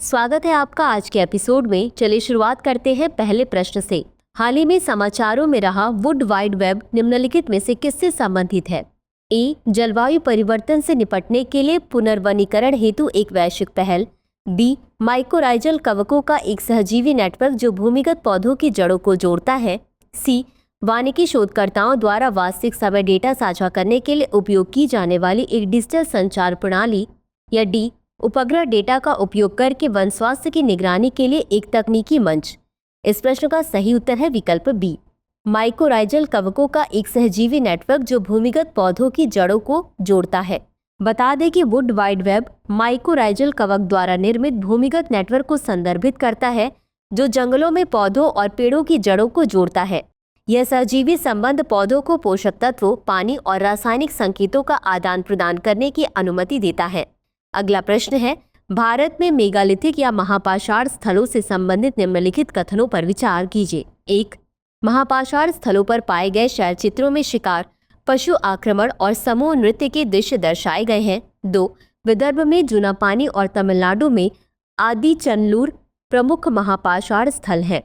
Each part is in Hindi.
स्वागत है आपका आज के एपिसोड में। चलिए शुरुआत करते हैं पहले प्रश्न से। हाल ही में समाचारों में रहा वुड वाइड वेब निम्नलिखित में से किससे संबंधित है? ए, जलवायु परिवर्तन से निपटने के लिए पुनर्वनीकरण हेतु एक वैश्विक पहल। बी, माइकोराइजल कवकों का एक सहजीवी नेटवर्क जो भूमिगत पौधों की जड़ों को जोड़ता है। सी, वानिकी शोधकर्ताओं द्वारा वास्तविक समय डेटा साझा करने के लिए उपयोग की जाने वाली एक डिजिटल संचार प्रणाली। या डी, उपग्रह डेटा का उपयोग करके वन स्वास्थ्य की निगरानी के लिए एक तकनीकी मंच। इस प्रश्न का सही उत्तर है विकल्प बी, माइकोराइजल कवकों का एक सहजीवी नेटवर्क जो भूमिगत पौधों की जड़ों को जोड़ता है। बता दें कि वुड वाइड वेब माइकोराइजल कवक द्वारा निर्मित भूमिगत नेटवर्क को संदर्भित करता है जो जंगलों में पौधों और पेड़ों की जड़ों को जोड़ता है। यह सहजीवी संबंध पौधों को पोषक तत्वों, पानी और रासायनिक संकेतों का आदान प्रदान करने की अनुमति देता है। अगला प्रश्न है, भारत में मेगालिथिक या महापाषाण स्थलों से संबंधित निम्नलिखित कथनों पर विचार कीजिए। एक, महापाषाण स्थलों पर पाए गए शैल चित्रों में शिकार, पशु आक्रमण और समूह नृत्य के दृश्य दर्शाए गए हैं। दो, विदर्भ में जूनापानी और तमिलनाडु में आदिचनल्लूर प्रमुख महापाषाण स्थल हैं।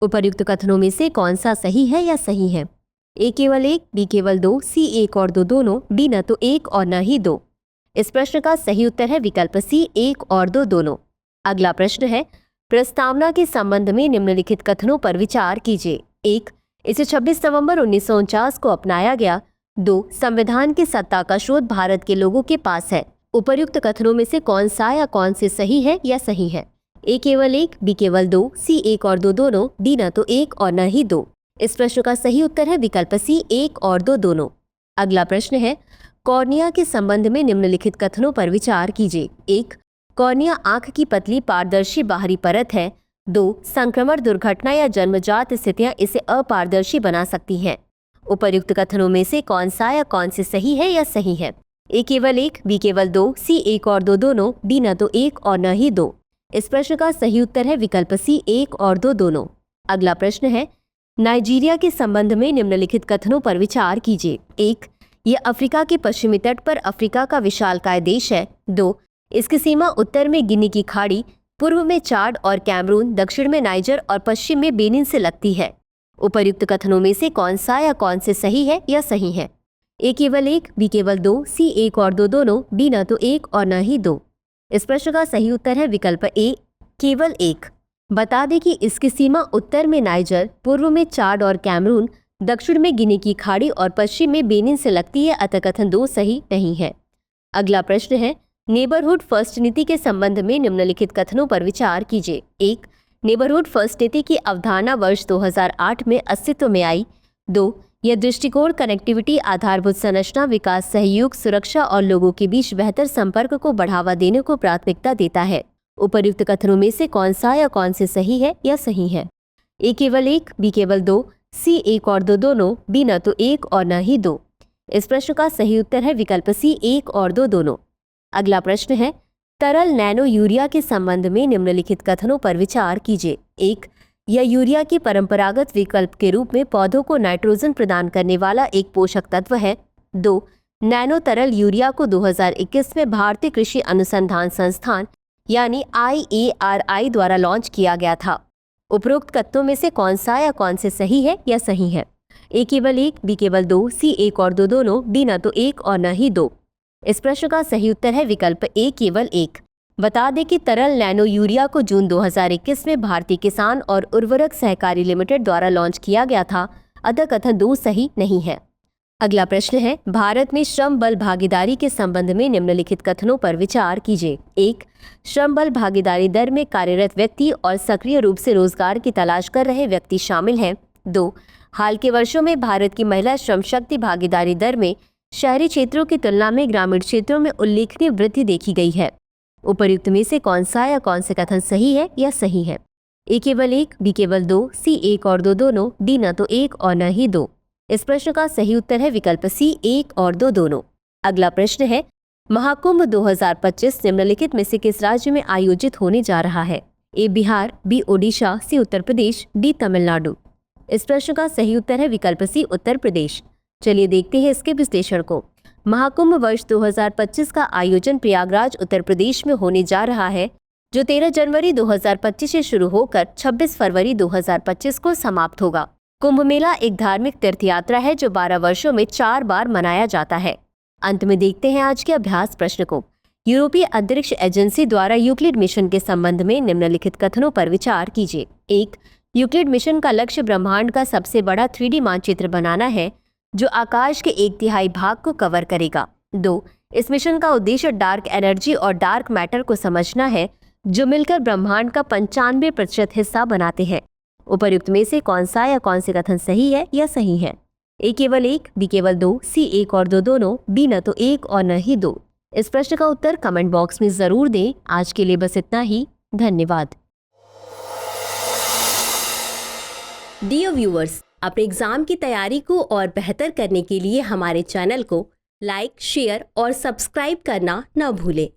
उपर्युक्त कथनों में से कौन सा सही है या सही है? ए केवल एक, बी केवल दो, सी एक और दो दोनों, डी न तो एक और न ही दो। इस प्रश्न का सही उत्तर है विकल्प सी, एक और दो दोनों। अगला प्रश्न है, प्रस्तावना के संबंध में निम्नलिखित कथनों पर विचार कीजिए। एक, इसे 26 नवंबर 1949 को अपनाया गया। दो, संविधान की सत्ता का स्रोत भारत के लोगों के पास है। उपर्युक्त कथनों में से कौन सा या कौन से सही है या सही है? ए केवल एक, बी केवल दो, सी एक और दो दोनों, डी न तो एक और न ही दो। इस प्रश्न का सही उत्तर है विकल्प सी, एक और दो दोनों। अगला प्रश्न है, कॉर्निया के संबंध में निम्नलिखित कथनों पर विचार कीजिए। एक, कॉर्निया आंख की पतली पारदर्शी बाहरी परत है। दो, संक्रमण, दुर्घटना या जन्मजात स्थितियां इसे अपारदर्शी बना सकती हैं। उपर्युक्त कथनों में से कौन सा या कौन से सही है या सही है? ए केवल एक, बी केवल दो, सी एक और दो दोनों, डी न तो एक और न ही दो। इस प्रश्न का सही उत्तर है विकल्प सी, एक और दो दोनों। अगला प्रश्न है, नाइजीरिया के संबंध में निम्नलिखित कथनों पर विचार कीजिए। एक, यह अफ्रीका के पश्चिमी तट पर अफ्रीका का विशालकाय देश है। दो, इसकी सीमा उत्तर में गिनी की खाड़ी, पूर्व में चाड और कैमरून, दक्षिण में नाइजर और पश्चिम में बेनिन से लगती है। उपर्युक्त कथनों में से कौन सा या कौन से सही है या सही है? ए केवल एक, बी केवल दो, सी एक और दो दोनों, डी न तो एक और न ही दो। इस प्रश्न का सही उत्तर है विकल्प ए, केवल एक। बता दें कि इसकी सीमा उत्तर में नाइजर, पूर्व में चाड और कैमरून, दक्षिण में गिनी की खाड़ी और पश्चिम में बेनिन से लगती है, अतः कथन दो सही नहीं है। अगला प्रश्न है, नेबरहुड फर्स्ट नीति के संबंध में निम्नलिखित कथनों पर विचार कीजिए। एक, नेबरहुड फर्स्ट नीति की अवधारणा वर्ष 2008 में अस्तित्व में आई। दो, यह दृष्टिकोण कनेक्टिविटी, आधारभूत संरचना, विकास, सहयोग, सुरक्षा और लोगों के बीच बेहतर संपर्क को बढ़ावा देने को प्राथमिकता देता है। उपर्युक्त कथनों में से कौन सा या कौन से सही है या सही है? ए केवल एक, बी केवल दो, सी एक और दो दोनों, डी न तो एक और न ही दो। इस प्रश्न का सही उत्तर है विकल्प सी, एक और दो दोनों। अगला प्रश्न है, तरल नैनो यूरिया के संबंध में निम्नलिखित कथनों पर विचार कीजिए। एक, यह यूरिया के परंपरागत विकल्प के रूप में पौधों को नाइट्रोजन प्रदान करने वाला एक पोषक तत्व है। दो, नैनो तरल यूरिया को 2021 में भारतीय कृषि अनुसंधान संस्थान यानी IARI द्वारा लॉन्च किया गया था। उपरोक्त कथनों में से कौन सा या कौन से सही है या सही है? ए केवल एक, बी केवल दो, सी एक और दो दोनों, डी न तो एक और न ही दो। इस प्रश्न का सही उत्तर है विकल्प ए, केवल एक। बता दें कि तरल नैनो यूरिया को जून 2021 में भारतीय किसान और उर्वरक सहकारी लिमिटेड द्वारा लॉन्च किया गया था, अतः कथन दो सही नहीं है। अगला प्रश्न है, भारत में श्रम बल भागीदारी के संबंध में निम्नलिखित कथनों पर विचार कीजिए। एक, श्रम बल भागीदारी दर में कार्यरत व्यक्ति और सक्रिय रूप से रोजगार की तलाश कर रहे व्यक्ति शामिल हैं। दो, हाल के वर्षों में भारत की महिला श्रम शक्ति भागीदारी दर में शहरी क्षेत्रों की तुलना में ग्रामीण क्षेत्रों में उल्लेखनीय वृद्धि देखी गई है। उपर्युक्त में से कौन सा या कौन से कथन सही है या सही है? ए केवल एक, बी केवल दो, सी एक और दो दोनों, डी न तो एक और न ही दो। इस प्रश्न का सही उत्तर है विकल्प सी, एक और दो दोनों। अगला प्रश्न है, महाकुंभ 2025 निम्नलिखित में से किस राज्य में आयोजित होने जा रहा है? ए बिहार, बी ओडिशा, सी उत्तर प्रदेश, डी तमिलनाडु। इस प्रश्न का सही उत्तर है विकल्प सी, उत्तर प्रदेश। चलिए देखते हैं इसके विश्लेषण को। महाकुंभ वर्ष 2025 का आयोजन प्रयागराज उत्तर प्रदेश में होने जा रहा है। जो 13 जनवरी 2025 से शुरू होकर 26 फरवरी 2025 को समाप्त होगा। कुंभ मेला एक धार्मिक तीर्थ यात्रा है जो 12 वर्षों में 4 बार मनाया जाता है। अंत में देखते हैं आज के अभ्यास प्रश्न को। यूरोपीय अंतरिक्ष एजेंसी द्वारा यूक्लिड मिशन के संबंध में निम्नलिखित कथनों पर विचार कीजिए। 1. यूक्लिड मिशन का लक्ष्य ब्रह्मांड का सबसे बड़ा 3D मानचित्र बनाना है जो आकाश के 1/3 भाग को कवर करेगा। 2. इस मिशन का उद्देश्य डार्क एनर्जी और डार्क मैटर को समझना है जो मिलकर ब्रह्मांड का 95% हिस्सा बनाते हैं। उपर्युक्त में से कौन सा या कौन से कथन सही है या सही है? ए केवल 1, बी केवल 2, सी 1 और 2 दोनों, डी न तो 1 और न ही 2। इस प्रश्न का उत्तर कमेंट बॉक्स में जरूर दें। आज के लिए बस इतना ही। धन्यवाद। डियर व्यूअर्स, अपने एग्जाम की तैयारी को और बेहतर करने के लिए हमारे चैनल को लाइक, शेयर और सब्सक्राइब करना न भूलें।